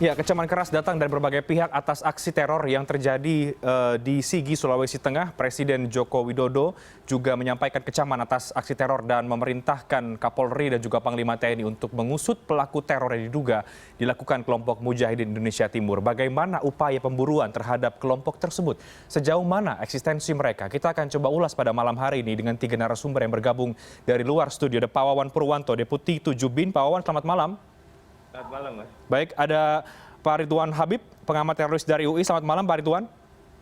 Ya, kecaman keras datang dari berbagai pihak atas aksi teror yang terjadi di Sigi, Sulawesi Tengah. Presiden Joko Widodo juga menyampaikan kecaman atas aksi teror dan memerintahkan Kapolri dan juga Panglima TNI untuk mengusut pelaku teror yang diduga dilakukan kelompok Mujahidin Indonesia Timur. Bagaimana upaya pemburuan terhadap kelompok tersebut? Sejauh mana eksistensi mereka? Kita akan coba ulas pada malam hari ini dengan 3 narasumber yang bergabung dari luar studio. Ada Pak Wawan Purwanto, Deputi 7 BIN. Pak Wawan, selamat malam. Selamat malam, Mas. Baik, ada Pak Ridwan Habib, pengamat teroris dari UI. Selamat malam, Pak Ridwan.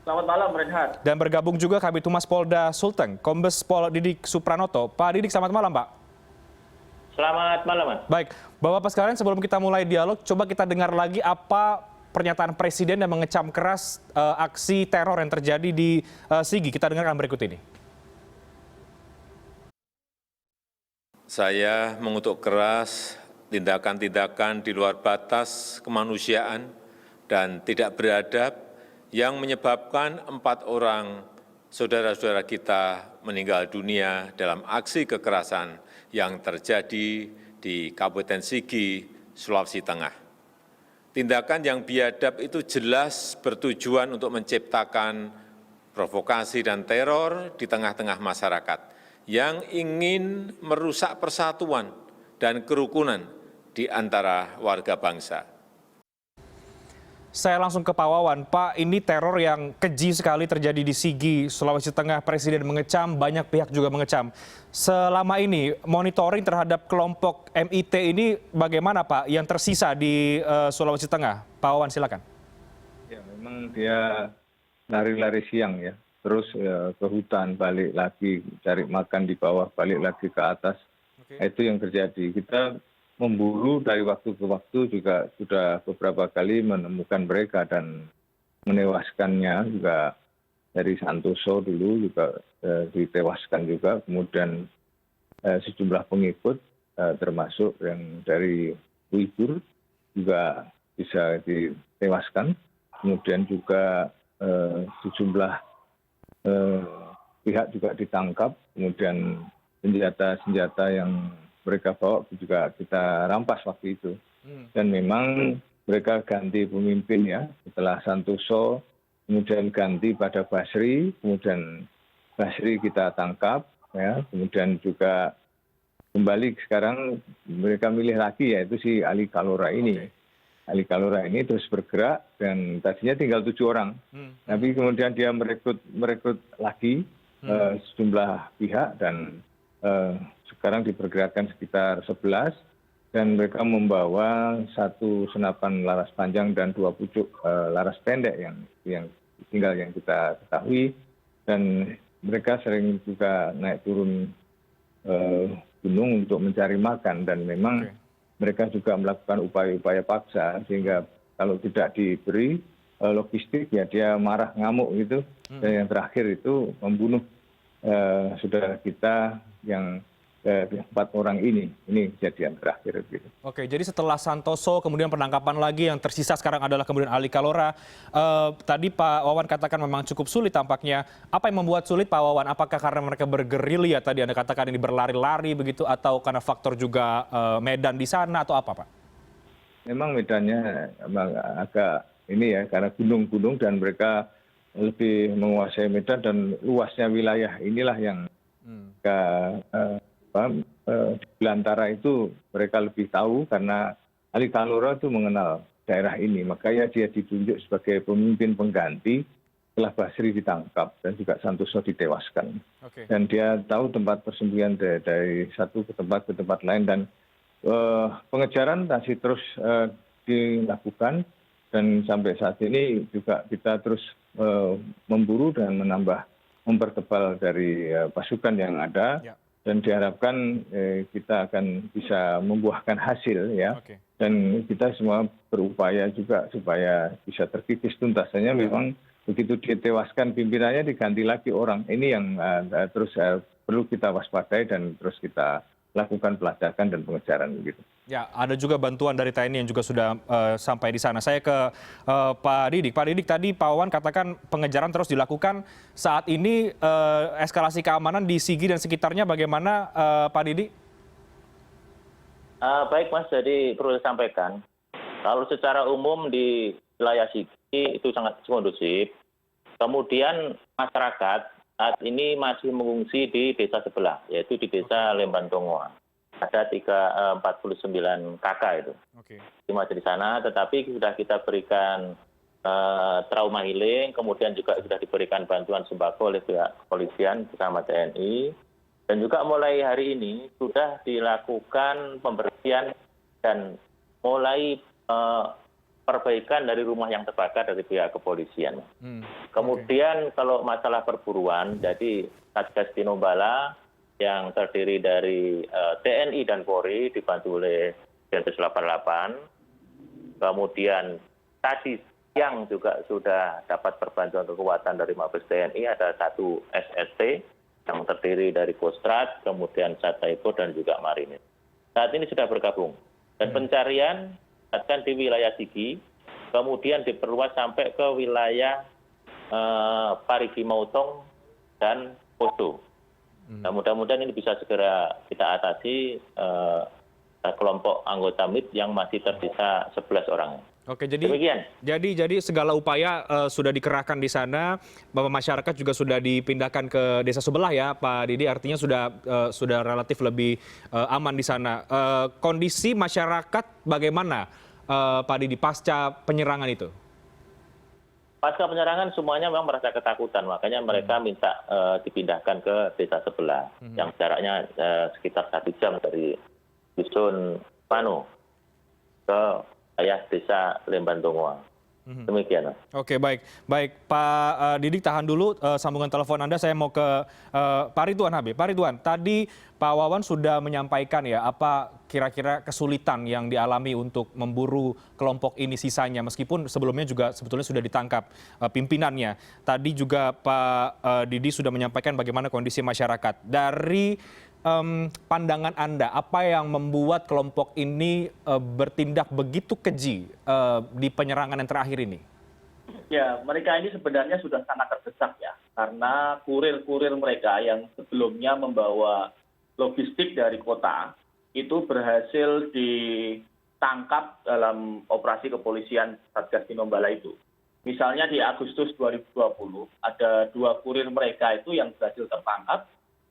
Selamat malam, Reinhard. Dan bergabung juga Kabid Humas Polda Sulteng, Kombes Pol Didik Supranoto. Pak Didik, selamat malam, Pak. Selamat malam, Mas. Baik, Bapak-Bapak sekalian, sebelum kita mulai dialog, coba kita dengar lagi apa pernyataan Presiden yang mengecam keras aksi teror yang terjadi di Sigi. Kita dengarkan berikut ini. Saya mengutuk keras tindakan-tindakan di luar batas kemanusiaan dan tidak beradab yang menyebabkan 4 orang saudara-saudara kita meninggal dunia dalam aksi kekerasan yang terjadi di Kabupaten Sigi, Sulawesi Tengah. Tindakan yang biadab itu jelas bertujuan untuk menciptakan provokasi dan teror di tengah-tengah masyarakat yang ingin merusak persatuan dan kerukunan di antara warga bangsa. Saya langsung ke Pak Wawan. Pak, ini teror yang keji sekali terjadi di Sigi, Sulawesi Tengah. Presiden mengecam, banyak pihak juga mengecam. Selama ini, monitoring terhadap kelompok MIT ini bagaimana, Pak, yang tersisa di Sulawesi Tengah? Pak Wawan, silakan. Ya, memang dia lari-lari siang ya. Terus ke hutan, balik lagi, cari makan di bawah, balik lagi ke atas. Itu yang terjadi. Kita memburu dari waktu ke waktu juga sudah beberapa kali menemukan mereka dan menewaskannya juga. Dari Santoso dulu juga ditewaskan juga, kemudian sejumlah pengikut termasuk yang dari Uighur juga bisa ditewaskan, kemudian juga sejumlah pihak juga ditangkap, kemudian senjata-senjata yang mereka bawa juga kita rampas waktu itu. Dan memang mereka ganti pemimpin ya, setelah Santoso, kemudian ganti pada Basri, kemudian Basri kita tangkap, ya, kemudian juga kembali sekarang mereka milih lagi yaitu si Ali Kalora ini. Ali Kalora ini terus bergerak dan tadinya tinggal 7 orang. Tapi kemudian dia merekrut lagi sejumlah pihak dan sekarang diperkirakan sekitar 11 dan mereka membawa 1 senapan laras panjang dan 2 pucuk laras pendek yang tinggal yang kita ketahui, dan mereka sering juga naik turun gunung untuk mencari makan dan memang mereka juga melakukan upaya-upaya paksa sehingga kalau tidak diberi logistik ya dia marah ngamuk gitu, dan yang terakhir itu membunuh saudara kita yang 4 orang ini kejadian terakhir gitu. Oke, jadi setelah Santoso kemudian penangkapan lagi yang tersisa sekarang adalah kemudian Ali Kalora. Tadi Pak Wawan katakan memang cukup sulit tampaknya. Apa yang membuat sulit Pak Wawan? Apakah karena mereka bergerilya tadi Anda katakan ini berlari-lari begitu, atau karena faktor juga medan di sana, atau apa Pak? Memang medannya agak ini ya, karena gunung-gunung dan mereka lebih menguasai medan dan luasnya wilayah inilah yang di belantara itu mereka lebih tahu karena Ali Kalora itu mengenal daerah ini, makanya dia ditunjuk sebagai pemimpin pengganti setelah Basri ditangkap dan juga Santoso ditewaskan. Dan dia tahu tempat persembunyian dari satu ke tempat lain, dan pengejaran masih terus dilakukan dan sampai saat ini juga kita terus memburu dan mempertebal dari pasukan yang ada. Dan diharapkan kita akan bisa membuahkan hasil ya. Dan kita semua berupaya juga supaya bisa terkikis tuntasannya. Memang begitu ditewaskan pimpinannya diganti lagi orang. Ini yang terus perlu kita waspadai dan terus kita lakukan pelacakan dan pengejaran begitu. Ya, ada juga bantuan dari TNI yang juga sudah sampai di sana. Saya ke Pak Didik. Pak Didik, tadi Pak Wawan katakan pengejaran terus dilakukan. Saat ini eskalasi keamanan di Sigi dan sekitarnya bagaimana, Pak Didik? Baik, Mas. Jadi perlu disampaikan Kalau secara umum di wilayah Sigi itu sangat kondusif. Kemudian masyarakat saat ini masih mengungsi di desa sebelah, yaitu di desa Lemban Tongoa. Ada 49 kakak itu. Itu masih di sana, tetapi sudah kita berikan trauma healing, kemudian juga sudah diberikan bantuan sembako oleh pihak kepolisian bersama TNI. Dan juga mulai hari ini sudah dilakukan pembersihan dan mulai perbaikan dari rumah yang terbakar dari pihak kepolisian. Kemudian kalau masalah perburuan, jadi Satgas Tinombala yang terdiri dari TNI dan Polri dibantu oleh Densus 88. Kemudian tadi siang juga sudah dapat perbantuan kekuatan dari Mabes TNI, ada 1 SST yang terdiri dari Kostrad, kemudian Sataipo dan juga Marinir. Saat ini sudah bergabung. Dan pencarian dilakukan di wilayah Sigi, kemudian diperluas sampai ke wilayah Parigi Mautong dan Poso. Nah, mudah-mudahan ini bisa segera kita atasi kelompok anggota MIT yang masih tersisa 11 orang. Oke, Demikian. jadi segala upaya sudah dikerahkan di sana, bahwa masyarakat juga sudah dipindahkan ke desa sebelah ya, Pak Didi. Artinya sudah relatif lebih aman di sana. Kondisi masyarakat bagaimana, Pak Didi, pasca penyerangan itu? Pasca penyerangan semuanya memang merasa ketakutan, makanya mereka minta dipindahkan ke desa sebelah, yang jaraknya sekitar 1 jam dari dusun Pano ke wilayah desa Lemban Tongoa. Demikian. Oke, baik Pak Didik, tahan dulu sambungan telepon Anda. Saya mau ke Pak Ridwan Habib. Pak Ridwan, tadi Pak Wawan sudah menyampaikan ya apa kira-kira kesulitan yang dialami untuk memburu kelompok ini sisanya, meskipun sebelumnya juga sebetulnya sudah ditangkap pimpinannya. Tadi juga Pak Didi sudah menyampaikan bagaimana kondisi masyarakat. Dari pandangan Anda, apa yang membuat kelompok ini bertindak begitu keji di penyerangan yang terakhir ini? Ya, mereka ini sebenarnya sudah sangat terdesak ya, karena kurir-kurir mereka yang sebelumnya membawa logistik dari kota itu berhasil ditangkap dalam operasi kepolisian Satgas Tinombala itu. Misalnya di Agustus 2020 ada 2 kurir mereka itu yang berhasil tertangkap.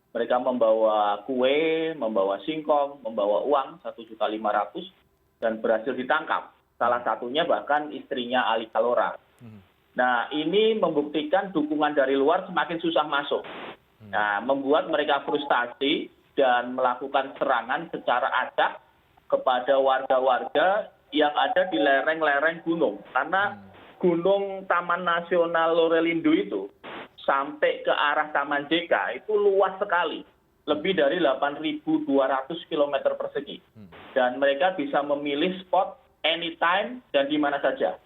Mereka membawa kue, membawa singkong, membawa uang 1.500.000 dan berhasil ditangkap. Salah satunya bahkan istrinya Ali Kalora. Nah, ini membuktikan dukungan dari luar semakin susah masuk. Nah, membuat mereka frustasi dan melakukan serangan secara acak kepada warga-warga yang ada di lereng-lereng gunung. Karena Gunung Taman Nasional Lorelindo itu sampai ke arah Taman JK itu luas sekali, lebih dari 8.200 km persegi. Dan mereka bisa memilih spot anytime dan di mana saja.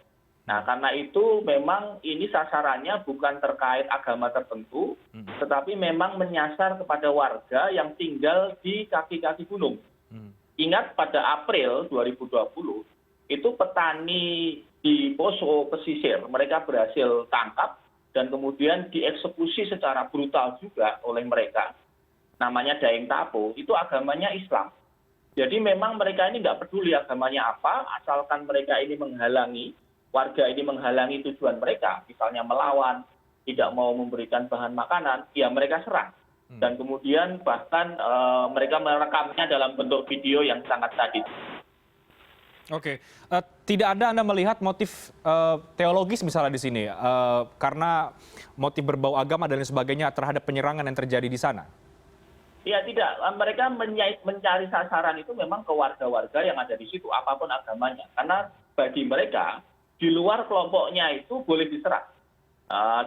Nah, karena itu memang ini sasarannya bukan terkait agama tertentu, tetapi memang menyasar kepada warga yang tinggal di kaki-kaki gunung. Ingat pada April 2020, itu petani di Poso pesisir, mereka berhasil tangkap dan kemudian dieksekusi secara brutal juga oleh mereka. Namanya Daeng Tapo, itu agamanya Islam. Jadi memang mereka ini nggak peduli agamanya apa, asalkan mereka ini menghalangi, warga ini menghalangi tujuan mereka, misalnya melawan, tidak mau memberikan bahan makanan, ya mereka serang. Dan kemudian bahkan mereka merekamnya dalam bentuk video yang sangat sadis. Oke, tidak ada Anda melihat motif teologis misalnya di sini, karena motif berbau agama dan lain sebagainya terhadap penyerangan yang terjadi di sana? Ya tidak, mereka mencari sasaran itu memang ke warga-warga yang ada di situ, apapun agamanya. Karena bagi mereka, di luar kelompoknya itu boleh diserang.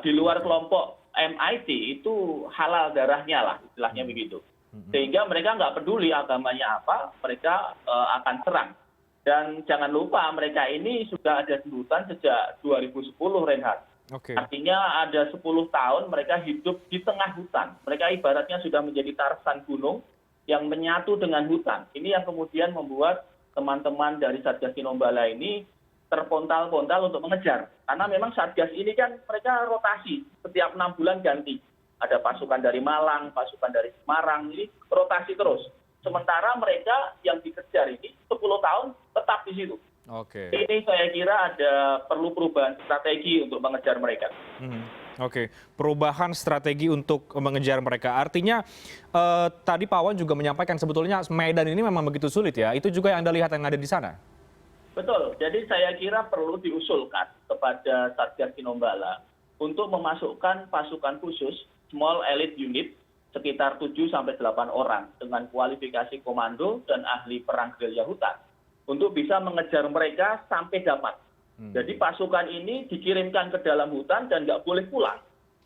Di luar kelompok MIT itu halal darahnya lah, istilahnya begitu. Sehingga mereka nggak peduli agamanya apa, mereka akan serang. Dan jangan lupa mereka ini sudah ada sebutan sejak 2010, Reinhard. Artinya ada 10 tahun mereka hidup di tengah hutan. Mereka ibaratnya sudah menjadi Tarzan gunung yang menyatu dengan hutan. Ini yang kemudian membuat teman-teman dari Satgas Tinombala ini terpontal-pontal untuk mengejar. Karena memang Satgas ini kan mereka rotasi, setiap 6 bulan ganti. Ada pasukan dari Malang, pasukan dari Semarang, ini rotasi terus. Sementara mereka yang dikejar ini 10 tahun tetap di situ. Oke. Ini saya kira ada perlu perubahan strategi untuk mengejar mereka. Oke, perubahan strategi untuk mengejar mereka. Artinya tadi Pak Wawan juga menyampaikan sebetulnya Medan ini memang begitu sulit ya. Itu juga yang Anda lihat yang ada di sana. Betul. Jadi saya kira perlu diusulkan kepada Satgas Tinombala untuk memasukkan pasukan khusus small elite unit sekitar 7-8 orang dengan kualifikasi komando dan ahli perang gerilya hutan untuk bisa mengejar mereka sampai dapat. Jadi pasukan ini dikirimkan ke dalam hutan dan nggak boleh pulang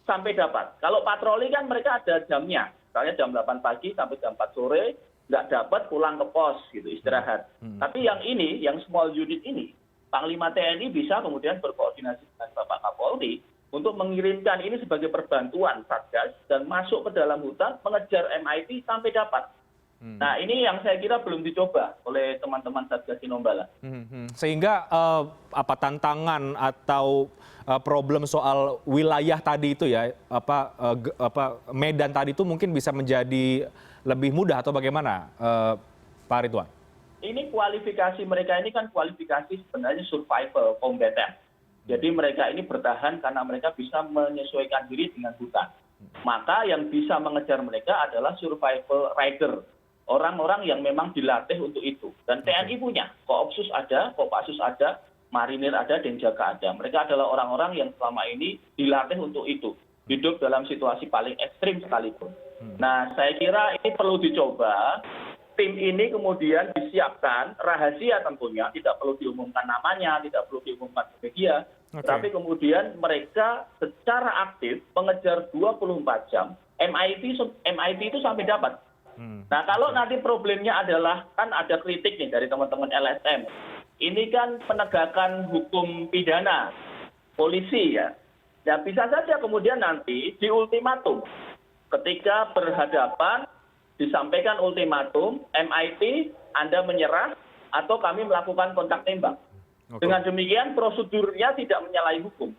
sampai dapat. Kalau patroli kan mereka ada jamnya, misalnya jam 8 pagi sampai jam 4 sore, nggak dapat pulang ke pos gitu istirahat. Tapi yang ini, yang small unit ini, Panglima TNI bisa kemudian berkoordinasi dengan Bapak Kapolri untuk mengirimkan ini sebagai perbantuan Satgas dan masuk ke dalam hutan mengejar MIT sampai dapat. Nah ini yang saya kira belum dicoba oleh teman-teman Satgas Tinombala. Sehingga apa tantangan atau problem soal wilayah tadi itu ya, Medan tadi itu mungkin bisa menjadi lebih mudah atau bagaimana, Pak Ridwan? Ini kualifikasi mereka ini kan kualifikasi sebenarnya survival combatant. Jadi mereka ini bertahan karena mereka bisa menyesuaikan diri dengan hutan. Maka yang bisa mengejar mereka adalah survival rider. Orang-orang yang memang dilatih untuk itu. Dan TNI punya, Koopsus ada, Kopassus ada, Marinir ada, Denjaka ada. Mereka adalah orang-orang yang selama ini dilatih untuk itu. Hidup dalam situasi paling ekstrim sekalipun. Nah, saya kira ini perlu dicoba. Tim ini kemudian disiapkan, rahasia tentunya, tidak perlu diumumkan namanya, tidak perlu diumumkan ke media. Tapi kemudian mereka secara aktif mengejar 24 jam, MIT itu sampai dapat. Nah, kalau nanti problemnya adalah, kan ada kritik nih dari teman-teman LSM. Ini kan penegakan hukum pidana, polisi ya. Ya bisa saja kemudian nanti di ultimatum. Ketika berhadapan, disampaikan ultimatum, MIT, Anda menyerah, atau kami melakukan kontak tembak. Dengan demikian prosedurnya tidak menyalahi hukum.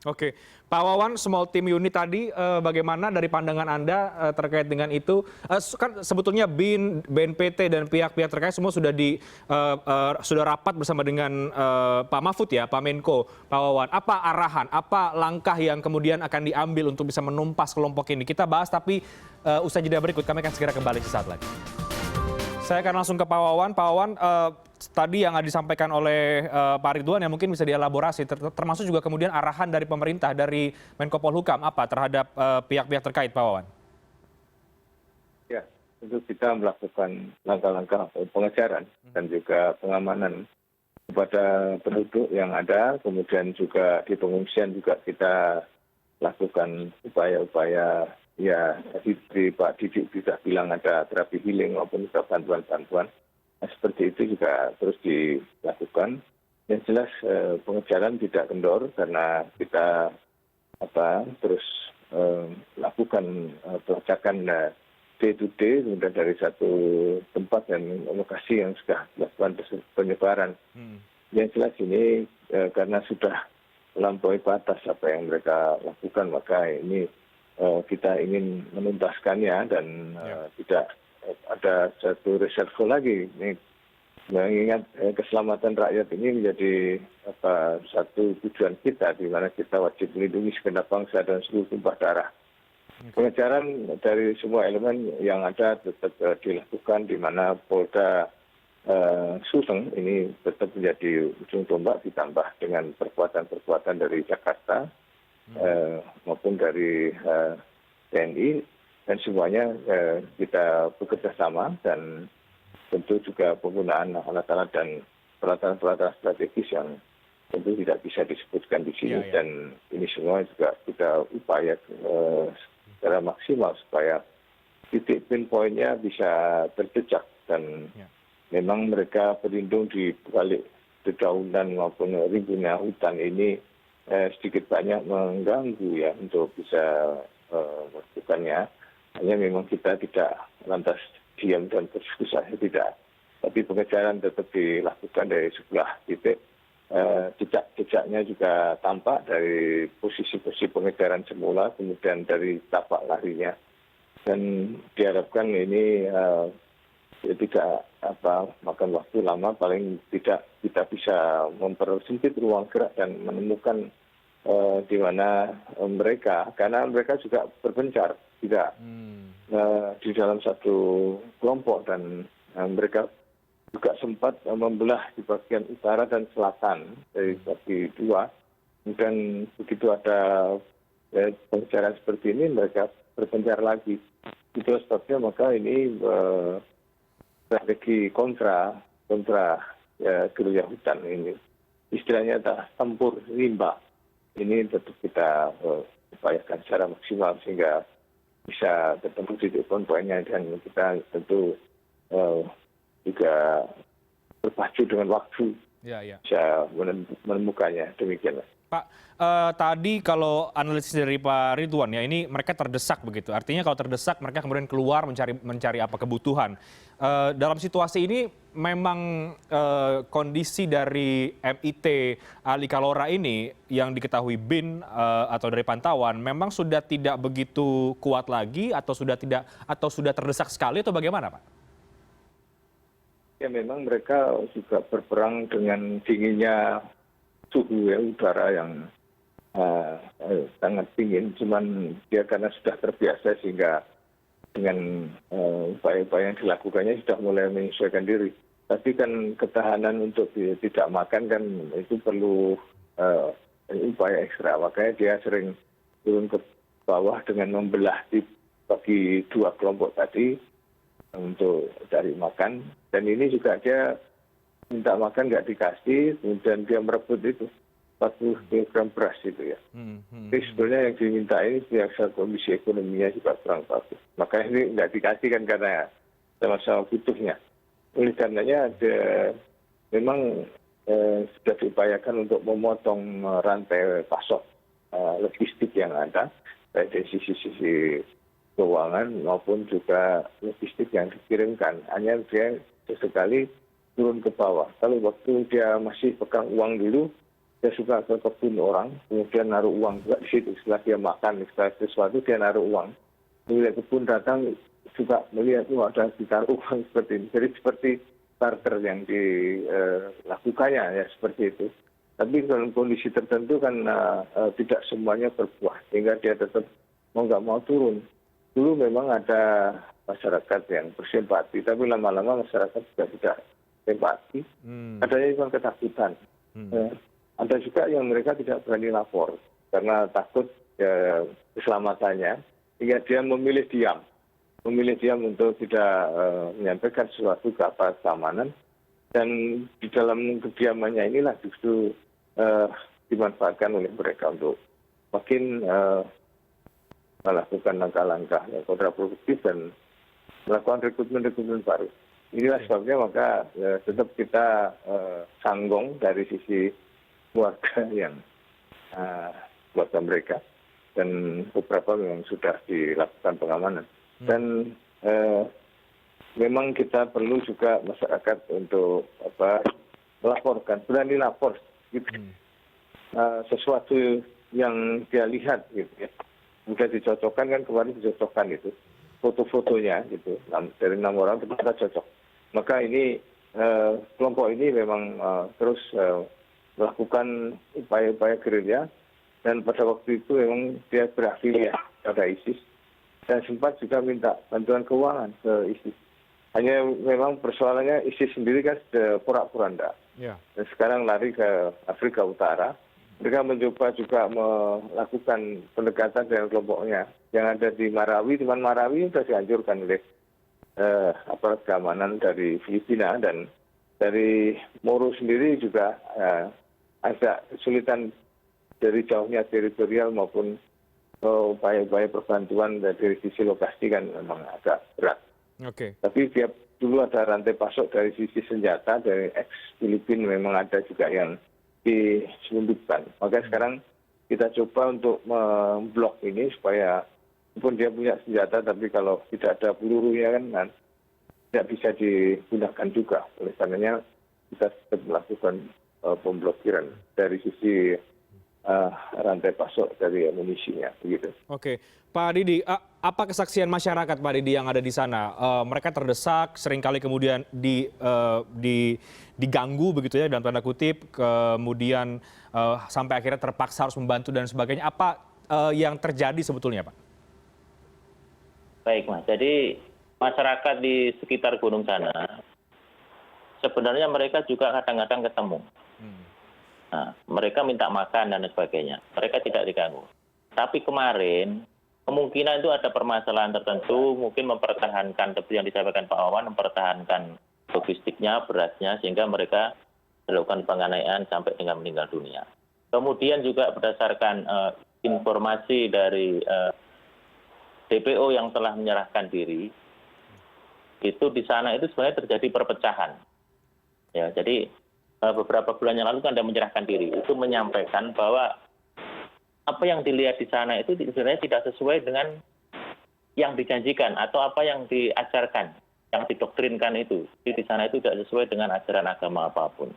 Oke, Pak Wawan, small team unit tadi bagaimana dari pandangan Anda terkait dengan itu? Kan sebetulnya BIN, BNPT dan pihak-pihak terkait semua sudah rapat bersama dengan Pak Mahfud ya, Pak Menko, Pak Wawan. Apa arahan, apa langkah yang kemudian akan diambil untuk bisa menumpas kelompok ini? Kita bahas tapi usai jeda berikut kami akan segera kembali sesaat lagi. Saya akan langsung ke Pak Wawan. Pak Wawan, tadi yang disampaikan oleh Pak Ridwan yang mungkin bisa dielaborasi, termasuk juga kemudian arahan dari pemerintah, dari Menko Polhukam, apa terhadap pihak-pihak terkait, Pak Wawan? Ya, tentu kita melakukan langkah-langkah pengejaran dan juga pengamanan kepada penduduk yang ada, kemudian juga di pengungsian juga kita lakukan upaya-upaya. Ya, tadi Pak Didik bisa bilang ada terapi healing maupun juga bantuan-bantuan. Nah, seperti itu juga terus dilakukan. Yang jelas pengejaran tidak kendor karena kita terus lakukan pelacakan day to day kemudian dari satu tempat dan lokasi yang sudah dilakukan penyebaran. Yang jelas ini karena sudah melampaui batas apa yang mereka lakukan, maka ini kita ingin menuntaskannya dan tidak ada satu reserve lagi. Ini mengingat keselamatan rakyat ini menjadi satu tujuan kita, di mana kita wajib melindungi segenap bangsa dan seluruh tumpah darah. Pengejaran dari semua elemen yang ada tetap dilakukan, di mana Polda Sulsel ini tetap menjadi ujung tombak, ditambah dengan perkuatan-perkuatan dari Jakarta maupun dari TNI, dan semuanya kita bekerja sama, dan tentu juga penggunaan alat-alat dan peralatan-peralatan strategis yang tentu tidak bisa disebutkan di sini. Dan ini semua juga kita upaya secara maksimal supaya titik pinpointnya bisa terjejak, dan memang mereka berlindung di balik dedaunan maupun rimbunnya hutan ini sedikit banyak mengganggu ya untuk bisa melakukannya. Hanya memang kita tidak lantas diam dan bersekusa, tidak. Tapi pengejaran tetap dilakukan dari sebelah titik. Jejak-jejaknya juga tampak dari posisi-posisi pengejaran semula, kemudian dari tapak larinya. Dan diharapkan ini tidak makan waktu lama, paling tidak kita bisa mempersempit ruang gerak dan menemukan di mana mereka, karena mereka juga berpencar, tidak di dalam satu kelompok, dan mereka juga sempat membelah di bagian utara dan selatan dari bagi dua. Dan begitu ada pengejaran seperti ini, mereka berpencar lagi. Itu sebabnya maka ini strategi kontra gerilya hutan ini. Istilahnya tempur rimba. Ini tentu kita upayakan secara maksimal sehingga bisa ketemu titik poinnya, dan kita tentu juga berpacu dengan waktu bisa menemukannya, demikianlah. Pak, tadi kalau analisis dari Pak Ridwan ya, ini mereka terdesak begitu. Artinya kalau terdesak mereka kemudian keluar mencari apa kebutuhan. Dalam situasi ini memang kondisi dari MIT Ali Kalora ini yang diketahui BIN atau dari pantauan memang sudah tidak begitu kuat lagi atau sudah terdesak sekali atau bagaimana, Pak? Ya, memang mereka juga berperang dengan dinginnya suhu udara yang sangat dingin, cuman dia karena sudah terbiasa sehingga dengan upaya-upaya yang dilakukannya sudah mulai menyesuaikan diri. Tapi kan ketahanan untuk tidak makan kan itu perlu upaya ekstra, makanya dia sering turun ke bawah dengan membelah bagi dua kelompok tadi untuk cari makan, dan ini juga dia minta makan nggak dikasih, kemudian dia merebut itu 40 kg beras itu ya. Jadi sebenarnya yang diminta ini pihak kondisi ekonominya juga kurang bagus. Makanya ini nggak dikasih kan karena sama-sama butuhnya. Oleh karenanya memang sudah diupayakan untuk memotong rantai pasok logistik yang ada, baik dari sisi keuangan maupun juga logistik yang dikirimkan. Hanya dia sesekali turun ke bawah. Kalau waktu dia masih pegang uang dulu, dia suka ke kebun orang, kemudian naruh uang juga di situ. Setelah dia makan, setelah sesuatu dia naruh uang. Melihat kebun datang, juga melihat ada ditaruh uang seperti ini. Jadi seperti barter yang dilakukannya ya seperti itu. Tapi dalam kondisi tertentu kan tidak semuanya berbuah, sehingga dia tetap mau nggak mau turun. Dulu memang ada masyarakat yang bersimpati, tapi lama-lama masyarakat juga tidak simpati, adanya cuma ketakutan. Ada juga yang mereka tidak berani lapor karena takut keselamatannya, hingga dia memilih diam untuk tidak menyampaikan sesuatu ke aparat keamanan, dan di dalam kediamannya inilah justru dimanfaatkan oleh mereka untuk makin melakukan langkah-langkah yang kontraproduktif dan melakukan rekrutmen baru. Inilah sebabnya maka tetap kita sanggong dari sisi keluarga keluarga mereka, dan beberapa memang sudah dilakukan pengamanan. Dan memang kita perlu juga masyarakat untuk melaporkan, berani lapor gitu. Sesuatu yang dia lihat gitu ya. Mudah dicocokkan, kan kemarin dicocokkan itu foto-fotonya gitu, dari 6 orang ternyata cocok. Maka ini kelompok ini memang terus melakukan upaya-upaya gerilya, dan pada waktu itu memang dia berafiliasi pada ISIS dan sempat juga minta bantuan keuangan ke ISIS. Hanya memang persoalannya ISIS sendiri kan sudah porak-poranda, dan sekarang lari ke Afrika Utara. Mereka mencoba juga melakukan pendekatan dengan kelompoknya yang ada di Marawi. Cuman Marawi sudah dihancurkan oleh aparat keamanan dari Filipina, dan dari Moro sendiri juga ada kesulitan dari jauhnya teritorial maupun upaya-upaya perbantuan dari sisi lokasi kan memang agak berat. Tapi tiap dulu ada rantai pasok dari sisi senjata dari ex-Filipina, memang ada juga yang diselundupkan. Maka sekarang kita coba untuk memblok ini supaya walaupun dia punya senjata, tapi kalau tidak ada pelurunya kan tidak bisa digunakan juga. Oleh karenanya kita tetap melakukan pemblokiran dari sisi rantai pasok dari amunisinya begitu. Oke, Pak Didi, apa kesaksian masyarakat Pak Didi yang ada di sana? Mereka terdesak, seringkali kemudian diganggu begitu ya dalam tanda kutip, kemudian sampai akhirnya terpaksa harus membantu dan sebagainya. Apa yang terjadi sebetulnya, Pak? Baik, Mas. Jadi masyarakat di sekitar gunung sana sebenarnya mereka juga kadang-kadang ketemu. Nah, mereka minta makan dan sebagainya. Mereka tidak diganggu. Tapi kemarin kemungkinan itu ada permasalahan tertentu, mungkin mempertahankan seperti yang disampaikan Pak Wawan, mempertahankan logistiknya, berasnya, sehingga mereka melakukan penganiayaan sampai dengan meninggal dunia. Kemudian juga berdasarkan informasi dari DPO yang telah menyerahkan diri, itu di sana itu sebenarnya terjadi perpecahan. Ya, jadi beberapa bulan yang lalu kan Anda menyerahkan diri, itu menyampaikan bahwa apa yang dilihat di sana itu sebenarnya tidak sesuai dengan yang dijanjikan atau apa yang diajarkan, yang didoktrinkan itu. Jadi di sana itu tidak sesuai dengan ajaran agama apapun.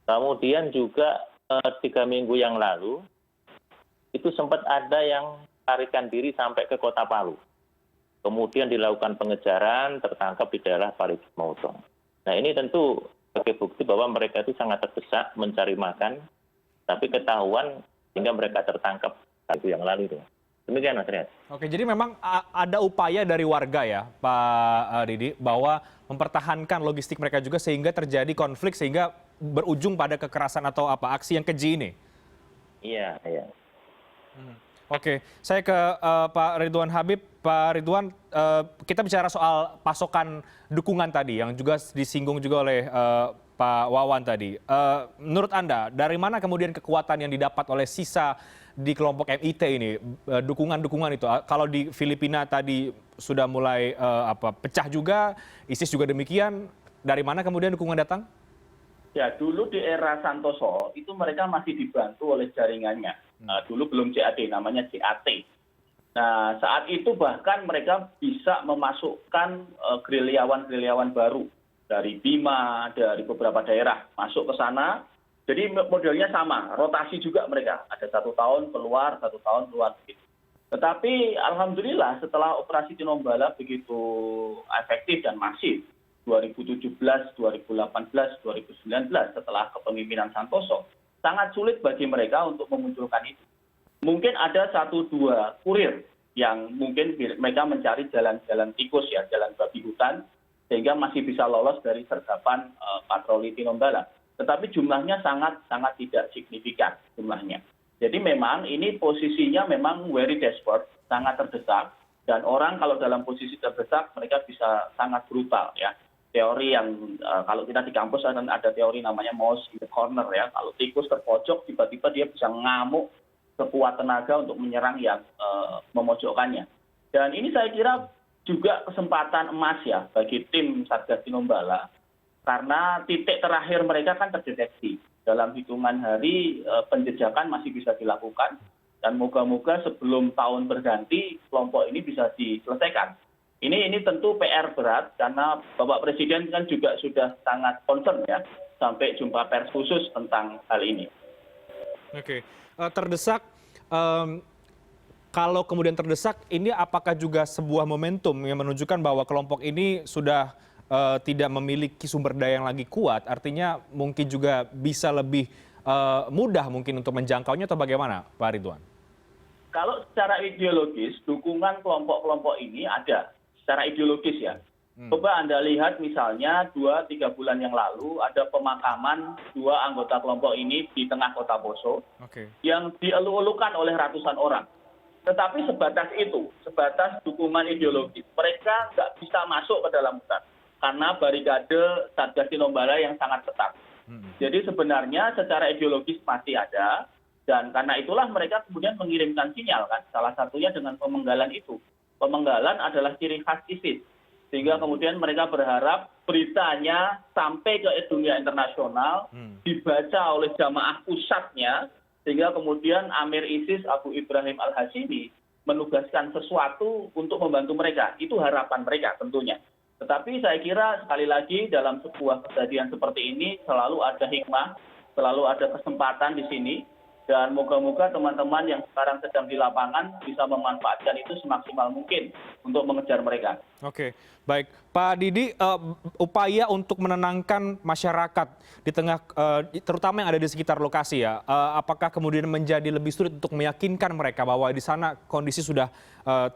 Kemudian juga 3 minggu yang lalu, itu sempat ada yang tarikan diri sampai ke kota Palu. Kemudian dilakukan pengejaran, tertangkap di daerah Parigi Motong. Nah ini tentu sebagai bukti bahwa mereka itu sangat terdesak mencari makan, tapi ketahuan sehingga mereka tertangkap itu yang lalu itu. Demikian Mas Rian. Oke, jadi memang ada upaya dari warga ya, Pak Didi, bahwa mempertahankan logistik mereka juga sehingga terjadi konflik sehingga berujung pada kekerasan atau apa aksi yang keji ini. Iya, iya. Oke, saya ke Pak Ridwan Habib. Pak Ridwan, kita bicara soal pasokan dukungan tadi yang juga disinggung juga oleh Pak Wawan tadi. Menurut Anda, dari mana kemudian kekuatan yang didapat oleh sisa di kelompok MIT ini, dukungan-dukungan itu? Kalau di Filipina tadi sudah mulai pecah juga, ISIS juga demikian, dari mana kemudian dukungan datang? Ya, dulu di era Santoso itu mereka masih dibantu oleh jaringannya. Dulu belum JAD, namanya JAT. Nah, saat itu bahkan mereka bisa memasukkan gerilyawan-gerilyawan baru dari Bima, dari beberapa daerah masuk ke sana. Jadi modelnya sama, rotasi juga mereka. Ada 1 tahun keluar, 1 tahun keluar. Begitu. Tetapi alhamdulillah setelah operasi Tinombala begitu efektif dan masif, 2017, 2018, 2019 setelah kepemimpinan Santoso, sangat sulit bagi mereka untuk memunculkan itu. Mungkin ada 1-2 kurir yang mungkin mereka mencari jalan-jalan tikus ya, jalan babi hutan, sehingga masih bisa lolos dari sergapan patroli Tinombala. Tetapi jumlahnya sangat tidak signifikan jumlahnya. Jadi memang ini posisinya memang very desperate, sangat terdesak, dan orang kalau dalam posisi terdesak mereka bisa sangat brutal ya. Teori yang kalau kita di kampus ada teori namanya mouse in the corner ya. Kalau tikus terpojok tiba-tiba dia bisa ngamuk sekuat tenaga untuk menyerang yang memojokkannya. Dan ini saya kira juga kesempatan emas ya bagi tim Satgas Tinombala, karena titik terakhir mereka kan terdeteksi. Dalam hitungan hari penjejakan masih bisa dilakukan, dan moga-moga sebelum tahun berganti kelompok ini bisa diselesaikan. Ini tentu PR berat karena Bapak Presiden kan juga sudah sangat concern ya, sampai jumpa pers khusus tentang hal ini. Oke, terdesak. Kalau kemudian terdesak, ini apakah juga sebuah momentum yang menunjukkan bahwa kelompok ini sudah tidak memiliki sumber daya yang lagi kuat? Artinya mungkin juga bisa lebih mudah mungkin untuk menjangkaunya atau bagaimana, Pak Ridwan? Kalau secara ideologis, dukungan kelompok-kelompok ini ada secara ideologis ya. Coba Anda lihat misalnya 2-3 bulan yang lalu ada pemakaman 2 anggota kelompok ini di tengah kota Poso yang dielu-elukan oleh ratusan orang. Tetapi sebatas itu, sebatas dukungan ideologis, mereka nggak bisa masuk ke dalam hutan karena barikade Satgas Tinombala yang sangat ketat. Jadi sebenarnya secara ideologis masih ada, dan karena itulah mereka kemudian mengirimkan sinyal kan, salah satunya dengan pemenggalan itu. Pemenggalan adalah ciri khas ISIS. Sehingga kemudian mereka berharap beritanya sampai ke dunia internasional, dibaca oleh jamaah pusatnya, sehingga kemudian Amir ISIS Abu Ibrahim Al-Hashimi menugaskan sesuatu untuk membantu mereka. Itu harapan mereka tentunya. Tetapi saya kira sekali lagi dalam sebuah kejadian seperti ini selalu ada hikmah, selalu ada kesempatan di sini. Dan moga-moga teman-teman yang sekarang sedang di lapangan bisa memanfaatkan itu semaksimal mungkin untuk mengejar mereka. Oke, baik. Pak Didi, upaya untuk menenangkan masyarakat di tengah, terutama yang ada di sekitar lokasi ya, apakah kemudian menjadi lebih sulit untuk meyakinkan mereka bahwa di sana kondisi sudah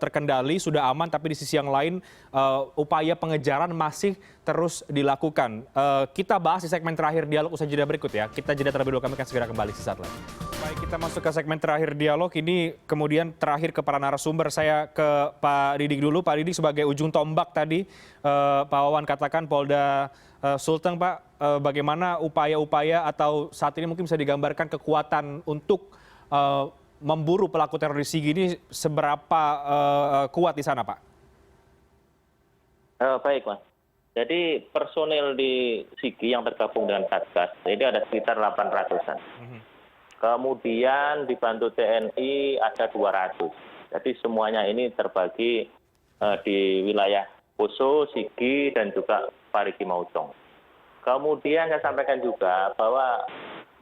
terkendali, sudah aman, tapi di sisi yang lain upaya pengejaran masih terus dilakukan. Kita bahas di segmen terakhir dialog usai jeda berikut ya. Kita jeda terlebih dahulu, kami akan segera kembali sesaat lagi. Baik, kita masuk ke segmen terakhir dialog. Ini kemudian terakhir ke para narasumber. Saya ke Pak Didik dulu. Pak Didik sebagai ujung tombak tadi, Pak Wawan katakan Polda Sulteng, Pak, bagaimana upaya-upaya atau saat ini mungkin bisa digambarkan kekuatan untuk memburu pelaku teroris Sigi ini seberapa kuat di sana, Pak? Baik, Mas. Jadi personil di Sigi yang tergabung dengan Satgas ini ada sekitar 800-an. Kemudian dibantu TNI ada 200. Jadi semuanya ini terbagi di wilayah Poso, Sigi, dan juga Parigi Motong. Kemudian saya sampaikan juga bahwa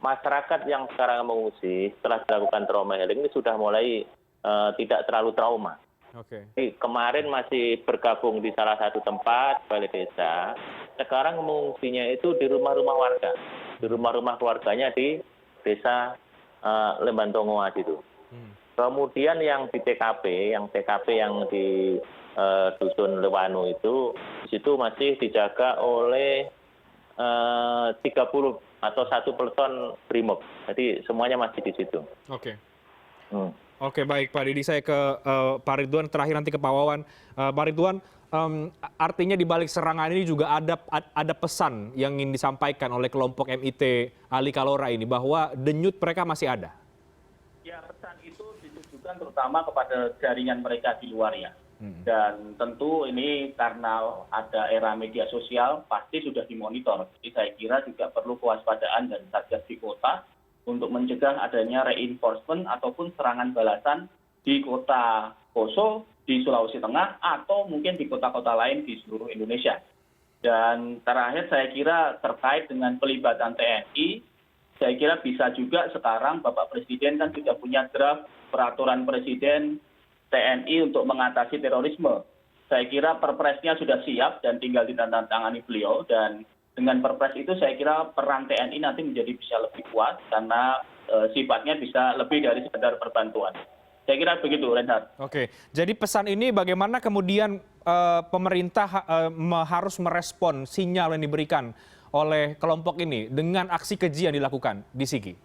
masyarakat yang sekarang mengungsi setelah dilakukan trauma healing ini sudah mulai tidak terlalu trauma. Jadi, kemarin masih bergabung di salah satu tempat, balai desa. Sekarang mengungsinya itu di rumah-rumah warga. Di rumah-rumah keluarganya di desa Lembantongoa itu. Kemudian yang di TKP, yang di Dusun Lewanu itu, di situ masih dijaga oleh 30 atau 1 peleton Brimob. Jadi semuanya masih di situ. Oke. Oke, baik Pak Didi, saya ke Pak Ridwan, terakhir nanti ke Pak Wawan. Pak Ridwan, artinya di balik serangan ini juga ada pesan yang ingin disampaikan oleh kelompok MIT Ali Kalora ini bahwa denyut mereka masih ada. Ya, pesan itu ditujukan terutama kepada jaringan mereka di luar ya. Dan tentu ini karena ada era media sosial pasti sudah dimonitor. Jadi saya kira juga perlu kewaspadaan dari Satgas di kota untuk mencegah adanya reinforcement ataupun serangan balasan di kota Poso, di Sulawesi Tengah, atau mungkin di kota-kota lain di seluruh Indonesia. Dan terakhir saya kira terkait dengan pelibatan TNI, saya kira bisa juga sekarang Bapak Presiden kan sudah punya draft peraturan Presiden TNI untuk mengatasi terorisme. Saya kira perpresnya sudah siap dan tinggal ditandatangani beliau, dan dengan perpres itu saya kira peran TNI nanti menjadi bisa lebih kuat karena sifatnya bisa lebih dari sekedar perbantuan. Saya kira begitu, Reinhard. Oke, jadi pesan ini bagaimana kemudian pemerintah harus merespon sinyal yang diberikan oleh kelompok ini dengan aksi keji yang dilakukan di Sigi?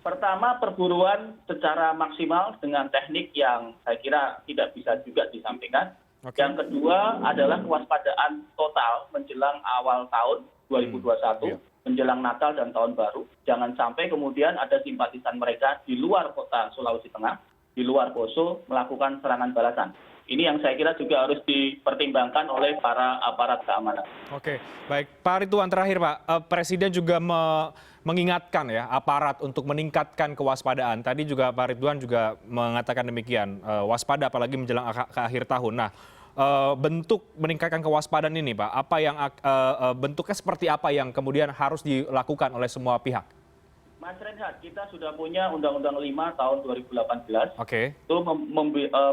Pertama, perburuan secara maksimal dengan teknik yang saya kira tidak bisa juga disampaikan. Yang kedua adalah kewaspadaan total menjelang awal tahun 2021, menjelang Natal dan Tahun Baru. Jangan sampai kemudian ada simpatisan mereka di luar kota Sulawesi Tengah, di luar Poso, melakukan serangan balasan. Ini yang saya kira juga harus dipertimbangkan oleh para aparat keamanan. Oke, baik. Pak Ridwan, terakhir Pak, Presiden juga mengingatkan ya aparat untuk meningkatkan kewaspadaan. Tadi juga Pak Ridwan juga mengatakan demikian, waspada apalagi menjelang ke akhir tahun. Nah, bentuk meningkatkan kewaspadaan ini Pak, apa yang bentuknya seperti apa yang kemudian harus dilakukan oleh semua pihak? Mas Reinhard, kita sudah punya Undang-Undang 5 tahun 2018. Itu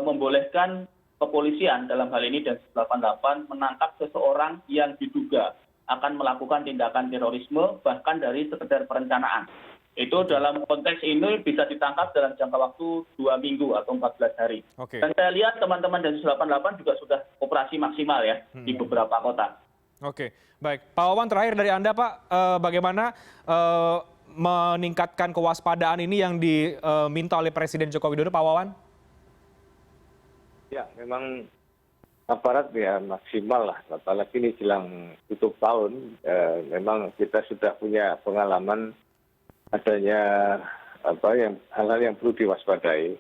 membolehkan kepolisian dalam hal ini Densus 88 menangkap seseorang yang diduga akan melakukan tindakan terorisme bahkan dari sekedar perencanaan. Itu dalam konteks ini bisa ditangkap dalam jangka waktu 2 minggu atau 14 hari. Dan saya lihat teman-teman Densus 88 juga sudah operasi maksimal ya di beberapa kota. Oke, baik. Pak Wawan, terakhir dari Anda Pak, bagaimana meningkatkan kewaspadaan ini yang diminta oleh Presiden Joko Widodo, Pak Wawan? Ya, memang aparat ya maksimal lah, apalagi ini jelang tutup tahun. Memang kita sudah punya pengalaman adanya hal-hal yang perlu diwaspadai,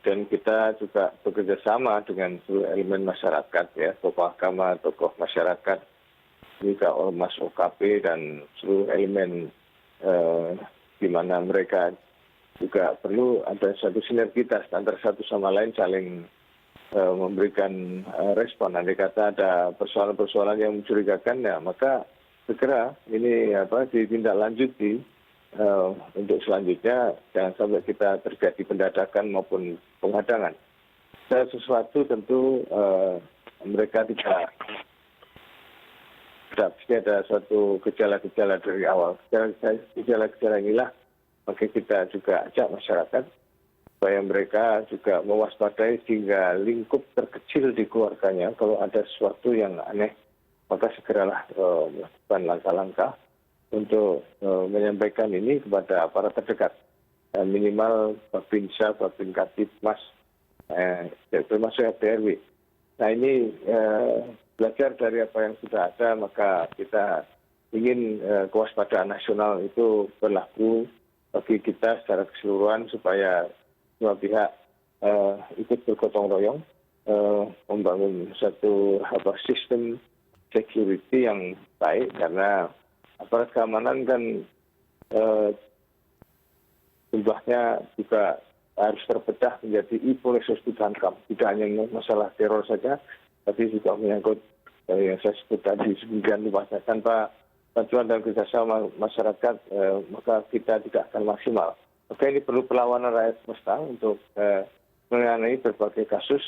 dan kita juga bekerja sama dengan seluruh elemen masyarakat ya, tokoh agama, tokoh masyarakat, juga ormas OKP dan seluruh elemen di mana mereka juga perlu ada satu sinergitas antara satu sama lain saling memberikan respon. Andai kata ada persoalan-persoalan yang mencurigakan, ya maka segera ini ditindaklanjuti untuk selanjutnya jangan sampai kita terjadi pendadakan maupun penghadangan. Sesuatu tentu mereka tidak pasti ada suatu gejala-gejala dari awal. Gejala-gejala inilah maka kita juga ajak masyarakat supaya mereka juga mewaspadai sehingga lingkup terkecil di keluarganya kalau ada sesuatu yang aneh maka segeralah melakukan langkah-langkah untuk menyampaikan ini kepada aparat terdekat. Minimal Babinsa, Babinkamtibmas, termasuk RT RW. Nah ini belajar dari apa yang sudah ada, maka kita ingin kewaspadaan nasional itu berlaku bagi kita secara keseluruhan supaya semua pihak ikut bergotong royong membangun satu sistem security yang baik, karena aparat keamanan kan jumlahnya juga harus terpecah menjadi e-police ditangkap. Tidak hanya masalah teror saja, tapi juga menyangkut yang saya sebut tadi sebagian luasnya. Tanpa bantuan dan kerjasama masyarakat, maka kita tidak akan maksimal. Maka ini perlu perlawanan rakyat semesta untuk mengenai berbagai kasus,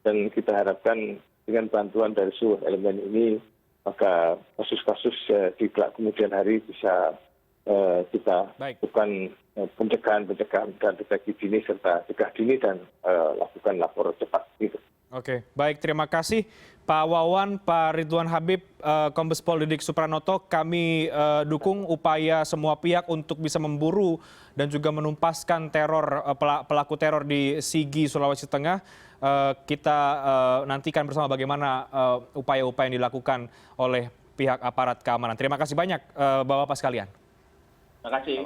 dan kita harapkan dengan bantuan dari seluruh elemen ini, maka kasus-kasus di kemudian hari bisa kita lakukan pencegahan dan deteksi dini serta cegah dini dan lakukan lapor cepat. Gitu. Oke, baik, terima kasih Pak Wawan, Pak Ridwan Habib, Kombes Pol Didik Supranoto. Kami dukung upaya semua pihak untuk bisa memburu dan juga menumpaskan pelaku teror di Sigi, Sulawesi Tengah. Kita nantikan bersama bagaimana upaya-upaya yang dilakukan oleh pihak aparat keamanan. Terima kasih banyak Bapak-Bapak sekalian. Terima kasih.